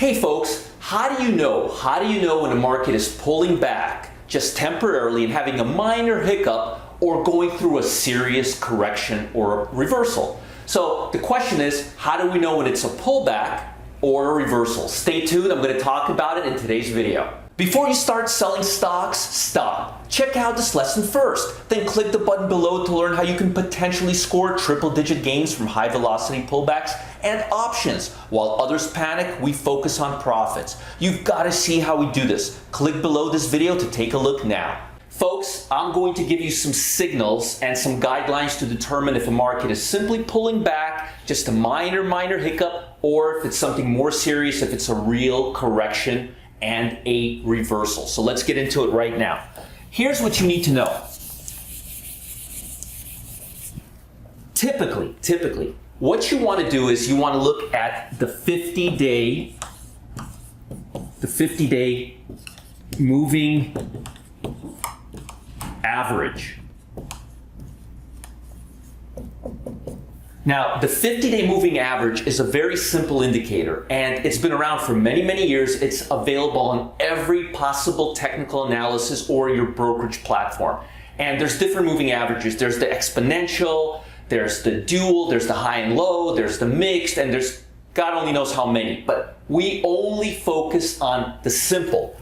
Hey folks, how do you know? How do you know when the market is pulling back just temporarily and having a minor hiccup or going through a serious correction or reversal? So the question is, how do we know when it's a pullback or a reversal? Stay tuned, I'm going to talk about it in today's video. Before you start selling stocks, stop. Check out this lesson first, then click the button below to learn how you can potentially score triple-digit gains from high-velocity pullbacks and options. While others panic, we focus on profits. You've got to see how we do this. Click below this video to take a look now. Folks, I'm going to give you some signals and some guidelines to determine if a market is simply pulling back, just a minor hiccup, or if it's something more serious, if it's a real correction and a reversal. So let's get into it right now. Here's what you need to know. Typically, what you want to do is you want to look at the 50-day moving average. Now, the 50-day moving average is a very simple indicator, and it's been around for many years. It's available on every possible technical analysis or your brokerage platform. And there's different moving averages. There's the exponential, there's the dual, there's the high and low, there's the mixed, and there's God only knows how many. But we only focus on the simple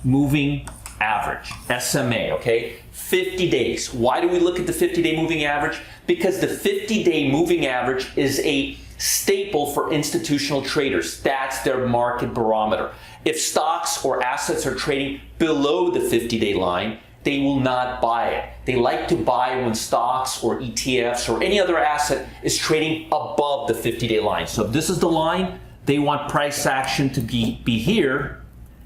moving average, SMA, okay? 50 days. Why do we look at the 50-day moving average? Because the 50-day moving average is a staple for institutional traders. That's their market barometer. If stocks or assets are trading below the 50-day line, they will not buy it. They like to buy when stocks or ETFs or any other asset is trading above the 50-day line. So if this is the line, they want price action to be here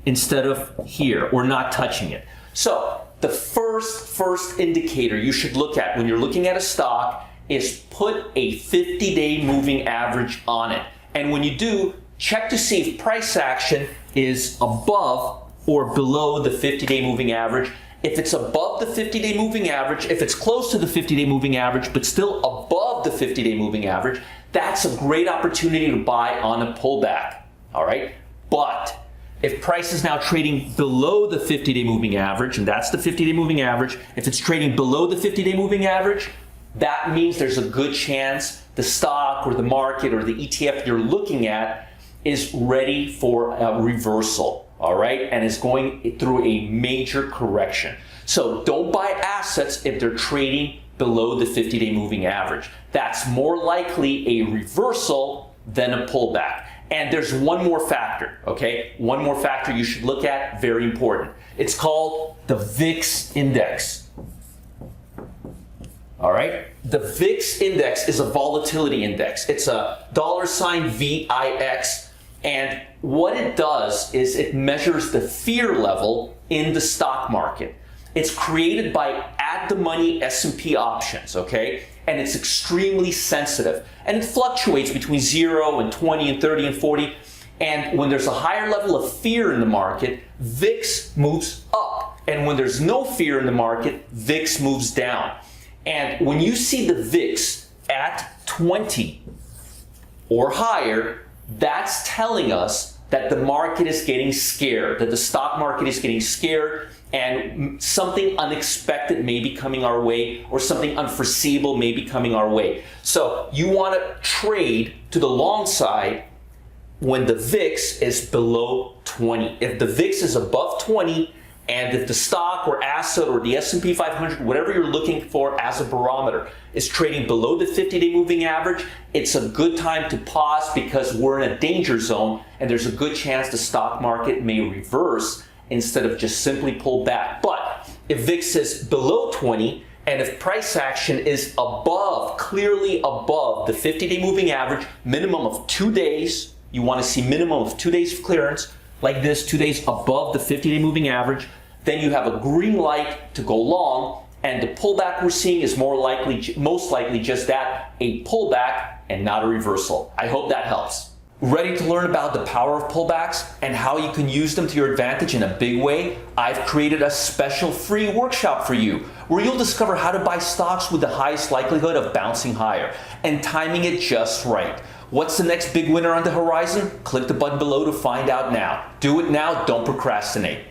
instead of here or not touching it. So the first indicator you should look at when you're looking at a stock is put a 50-day moving average on it. And when you do, check to see if price action is above or below the 50-day moving average. If it's above the 50-day moving average, if it's close to the 50-day moving average, but still above the 50-day moving average, that's a great opportunity to buy on a pullback, all right? But if price is now trading below the 50-day moving average, and that's the 50-day moving average, if it's trading below the 50-day moving average, that means there's a good chance the stock or the market or the ETF you're looking at is ready for a reversal, all right, and is going through a major correction. So don't buy assets if they're trading below the 50-day moving average. That's more likely a reversal than a pullback. And there's one more factor, okay? One more factor you should look at, very important. It's called the Vix Index. All right? The Vix Index is a volatility index. It's a $VIX, and what it does is it measures the fear level in the stock market. It's created by at-the-money S&P options, okay? And it's extremely sensitive. And it fluctuates between 0 and 20 and 30 and 40. And when there's a higher level of fear in the market, VIX moves up. And when there's no fear in the market, VIX moves down. And when you see the VIX at 20 or higher, that's telling us that the market is getting scared, that the stock market is getting scared, and something unexpected may be coming our way, or something unforeseeable may be coming our way. So you want to trade to the long side when the VIX is below 20. If the VIX is above 20, and if the stock or asset or the S&P 500, whatever you're looking for as a barometer, is trading below the 50-day moving average, it's a good time to pause because we're in a danger zone and there's a good chance the stock market may reverse instead of just simply pull back. But if VIX is below 20 and if price action is above, clearly above the 50-day moving average, minimum of 2 days, you want to see minimum of 2 days of clearance, like this, 2 days above the 50-day moving average, then you have a green light to go long, and the pullback we're seeing is most likely just that, a pullback and not a reversal. I hope that helps. Ready to learn about the power of pullbacks and how you can use them to your advantage in a big way? I've created a special free workshop for you where you'll discover how to buy stocks with the highest likelihood of bouncing higher and timing it just right. What's the next big winner on the horizon? Click the button below to find out now. Do it now, don't procrastinate.